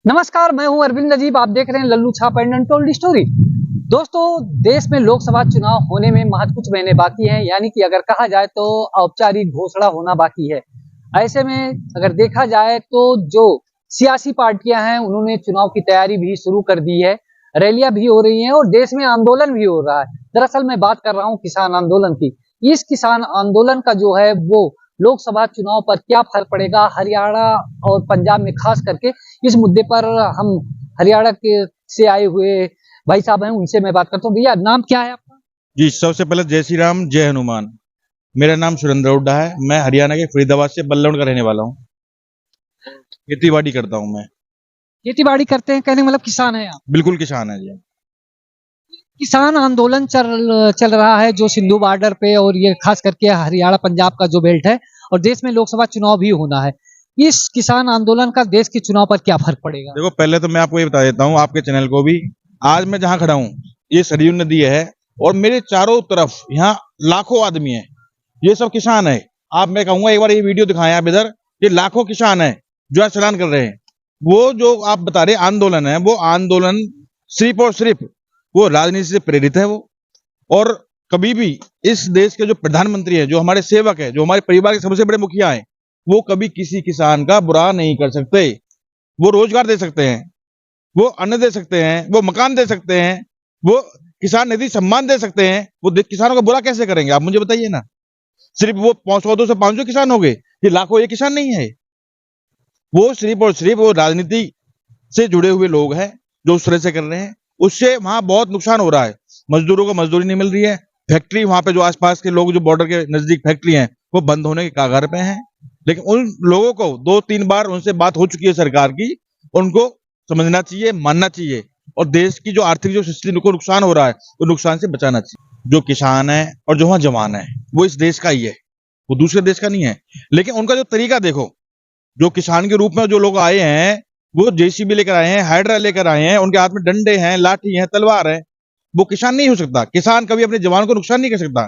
नमस्कार, मैं हूं अरविंद नजीब। आप देख रहे हैं लल्लू छाप एंड अनटोल्ड स्टोरी। दोस्तों, देश में लोकसभा चुनाव होने में महज कुछ महीने बाकी हैं, यानी कि अगर कहा जाए तो औपचारिक घोषणा होना बाकी है। ऐसे में अगर देखा जाए तो जो सियासी पार्टियां हैं उन्होंने चुनाव की तैयारी भी शुरू कर दी है, रैलियां भी हो रही हैं और देश में आंदोलन भी हो रहा है। दरअसल मैं बात कर रहा हूं किसान आंदोलन की। इस किसान आंदोलन का जो है वो लोकसभा चुनाव पर क्या फर्क पड़ेगा, हरियाणा और पंजाब में खास करके, इस मुद्दे पर हम हरियाणा के से आए हुए भाई साहब हैं, उनसे मैं बात करता हूँ। भैया, नाम क्या है आपका? जी, सबसे पहले जय श्री राम, जय हनुमान। मेरा नाम सुरेंद्र हुड्डा है। मैं हरियाणा के फरीदाबाद से बल्लौड़ का रहने वाला हूँ। खेती-बाड़ी करता हूँ मैं। खेती बाड़ी करते हैं, कहने का मतलब किसान है आप? बिल्कुल किसान है जी। किसान आंदोलन चल चल रहा है जो सिंधु बॉर्डर पे, और ये खास करके हरियाणा पंजाब का जो बेल्ट है, और देश में लोकसभा चुनाव भी होना है। इस किसान आंदोलन का देश के चुनाव पर क्या फर्क पड़ेगा? देखो, पहले तो मैं आपको ये बता देता हूँ, आपके चैनल को भी। आज मैं जहाँ खड़ा हूँ, ये सरयू नदी है और मेरे चारों तरफ यहाँ लाखों आदमी है। ये सब किसान है। आप, मैं कहूंगा एक बार ये वीडियो दिखाएं आप इधर। ये लाखों किसान है जो आज चलान कर रहे हैं। वो जो आप बता रहे आंदोलन है, वो आंदोलन सिर्फ और सिर्फ वो राजनीति से प्रेरित है। वो और कभी भी इस देश के जो प्रधानमंत्री है, जो हमारे सेवक है, जो हमारे परिवार के सबसे बड़े मुखिया हैं, वो कभी किसी किसान का बुरा नहीं कर सकते। वो रोजगार दे सकते हैं, वो अन्न दे सकते हैं, वो मकान दे सकते हैं, वो किसान निधि सम्मान दे सकते हैं। वो किसानों का बुरा कैसे करेंगे, आप मुझे बताइए ना। सिर्फ वो 100 से 500 किसान हो गए, ये लाखों ये किसान नहीं है। वो सिर्फ और सिर्फ वो राजनीति से जुड़े हुए लोग हैं जो उस तरह से कर रहे हैं। उससे वहां बहुत नुकसान हो रहा है। मजदूरों को मजदूरी नहीं मिल रही है। फैक्ट्री वहां पे जो आसपास के लोग जो बॉर्डर के नजदीक फैक्ट्री हैं, वो बंद होने के कगार पे हैं। लेकिन उन लोगों को 2-3 बार उनसे बात हो चुकी है सरकार की। उनको समझना चाहिए, मानना चाहिए, और देश की जो आर्थिक जो स्थिति को नुकसान हो रहा है, वो नुकसान से बचाना चाहिए। जो किसान है और जो वहां जवान है, वो इस देश का ही है, वो दूसरे देश का नहीं है। लेकिन उनका जो तरीका देखो, जो किसान के रूप में जो लोग आए हैं, वो जेसीबी लेकर आए हैं, हाइड्रा लेकर आए हैं, उनके हाथ में डंडे हैं, लाठी है, तलवार है। वो किसान नहीं हो सकता। किसान कभी अपने जवान को नुकसान नहीं कर सकता।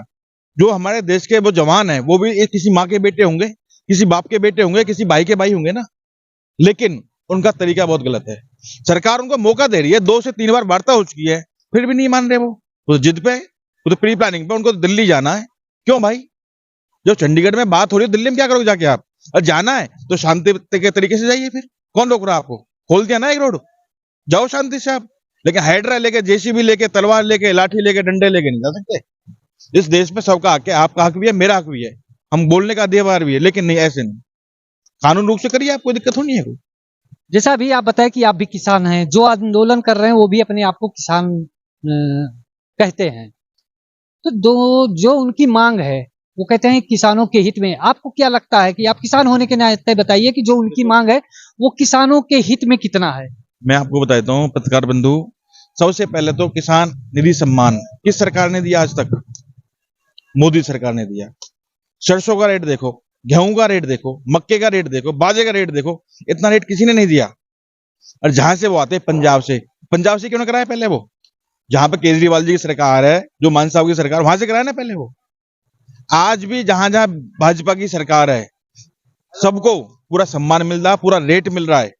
जो हमारे देश के वो जवान है, वो भी किसी माँ के बेटे होंगे, किसी बाप के बेटे होंगे, किसी भाई के भाई होंगे ना। लेकिन उनका तरीका बहुत गलत है। सरकार उनको मौका दे रही है, 2 से 3 बार वार्ता हो चुकी है, फिर भी नहीं मान रहे। वो जिद पे, वो तो प्री प्लानिंग पे, उनको तो दिल्ली जाना है। क्यों भाई? जो चंडीगढ़ में बात हो रही है, दिल्ली में क्या करोगे जाके आप? और जाना है तो शांति के तरीके से जाइए। फिर कौन रोक रहा है आपको? खोल दिया ना एक रोड, जाओ शांति से आप। लेकिन हाइड्रा लेके, जेसीबी लेके, तलवार लेके, लाठी लेके, डंडे लेके नहीं जा सकते। इस देश में सबका हक है। आपका हक भी है, मेरा हक भी है, हम बोलने का अधिकार भी है। लेकिन नहीं, ऐसे नहीं। कानून रूप से करिए, आपको दिक्कत होनी है कोई। जैसा अभी आप बताए कि आप भी किसान हैं, जो आंदोलन कर रहे हैं वो भी अपने आप को किसान कहते हैं। तो दो जो उनकी मांग है, वो कहते हैं किसानों के हित में। आपको क्या लगता है कि आप किसान होने के नाते बताइए कि जो उनकी मांग है वो किसानों के हित में कितना है? मैं आपको बता देता हूँ पत्रकार बंधु। सबसे पहले तो किसान निधि सम्मान किस सरकार ने दिया आज तक? मोदी सरकार ने दिया। सरसों का रेट देखो, गेहूं का रेट देखो, मक्के का रेट देखो, बाजे का रेट देखो, इतना रेट किसी ने नहीं दिया। और जहां से वो आते हैं, पंजाब से क्यों ना कराया पहले? वो जहां पे केजरीवाल जी की सरकार है, जो मान साहब की सरकार, वहां से कराया ना पहले वो। आज भी जहां जहां भाजपा की सरकार है, सबको पूरा सम्मान मिल रहा है, पूरा रेट मिल रहा है।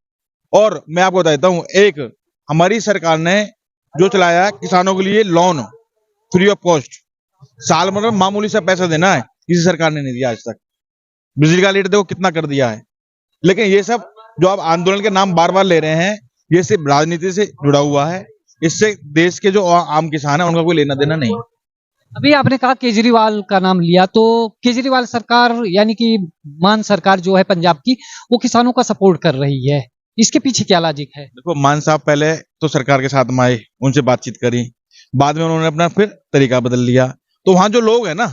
और मैं आपको बताता हूँ, एक हमारी सरकार ने जो चलाया है किसानों के लिए लोन फ्री ऑफ कॉस्ट, साल मतलब मामूली सा पैसा देना है, किसी सरकार ने नहीं दिया आज तक। बिजली का रेट देखो कितना कर दिया है। लेकिन ये सब जो आप आंदोलन के नाम बार बार ले रहे हैं, ये सिर्फ राजनीति से जुड़ा हुआ है। इससे देश के जो आम किसान है, उनका कोई लेना देना नहीं। अभी आपने कहा केजरीवाल का नाम लिया, तो केजरीवाल सरकार यानी कि मान सरकार जो है पंजाब की, वो किसानों का सपोर्ट कर रही है। इसके पीछे क्या लॉजिक है? देखो, मान साहब पहले तो सरकार के साथ में आए, उनसे बातचीत करी, बाद में उन्होंने अपना फिर तरीका बदल लिया। तो वहां जो लोग है ना,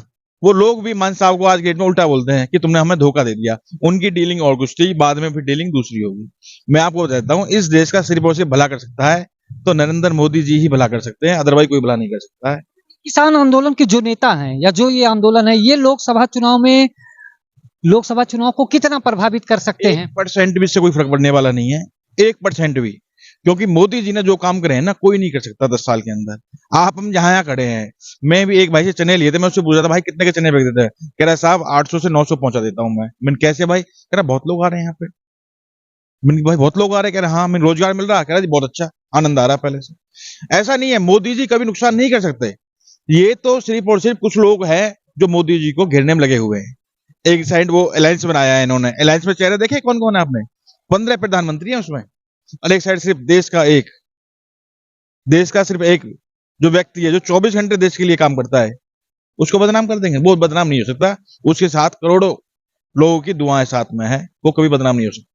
वो लोग भी मान साहब को आज गेट में उल्टा बोलते हैं कि तुमने हमें धोखा दे दिया। उनकी डीलिंग और कुछ थी, बाद में फिर डीलिंग दूसरी होगी। मैं आपको बताता हूँ, इस देश का सिर्फ और सिर्फ भला कर सकता है तो नरेंद्र मोदी जी ही भला कर सकते हैं, अदरवाइज कोई भला नहीं कर सकता है। किसान आंदोलन के जो नेता हैं या जो ये आंदोलन है, ये लोकसभा चुनाव को कितना प्रभावित कर सकते हैं? 1% भी इससे कोई फर्क पड़ने वाला नहीं है, 1% भी। क्योंकि मोदी जी ने जो काम करे हैं ना, कोई नहीं कर सकता 10 साल के अंदर। आप हम जहां यहाँ खड़े हैं, मैं भी एक भाई से चने लिए थे, मैं उससे पूछा था भाई कितने के चने बेच देते हैं? कह रहा है साहब 800 से 900 पहुंचा देता हूं मैं। मैंने कैसे भाई? कह रहा बहुत लोग आ रहे हैं यहाँ पे। मैंने भाई बहुत लोग आ रहे, कह रहे हाँ हमें रोजगार मिल रहा, कह रहा जी बहुत अच्छा, आनंद आ रहा है पहले से। ऐसा नहीं है, मोदी जी कभी नुकसान नहीं कर सकते। ये तो सिर्फ और सिर्फ कुछ लोग हैं जो मोदी जी को घेरने में लगे हुए हैं। एक साइड वो अलायंस बनाया है इन्होंने, अलायंस में चेहरे देखे कौन कौन है आपने? 15 प्रधानमंत्री हैं उसमें, और एक साइड सिर्फ देश का सिर्फ एक जो व्यक्ति है जो 24 घंटे देश के लिए काम करता है, उसको बदनाम कर देंगे? वो बदनाम नहीं हो सकता। उसके साथ करोड़ों लोगों की दुआएं साथ में है, वो कभी बदनाम नहीं हो सकता।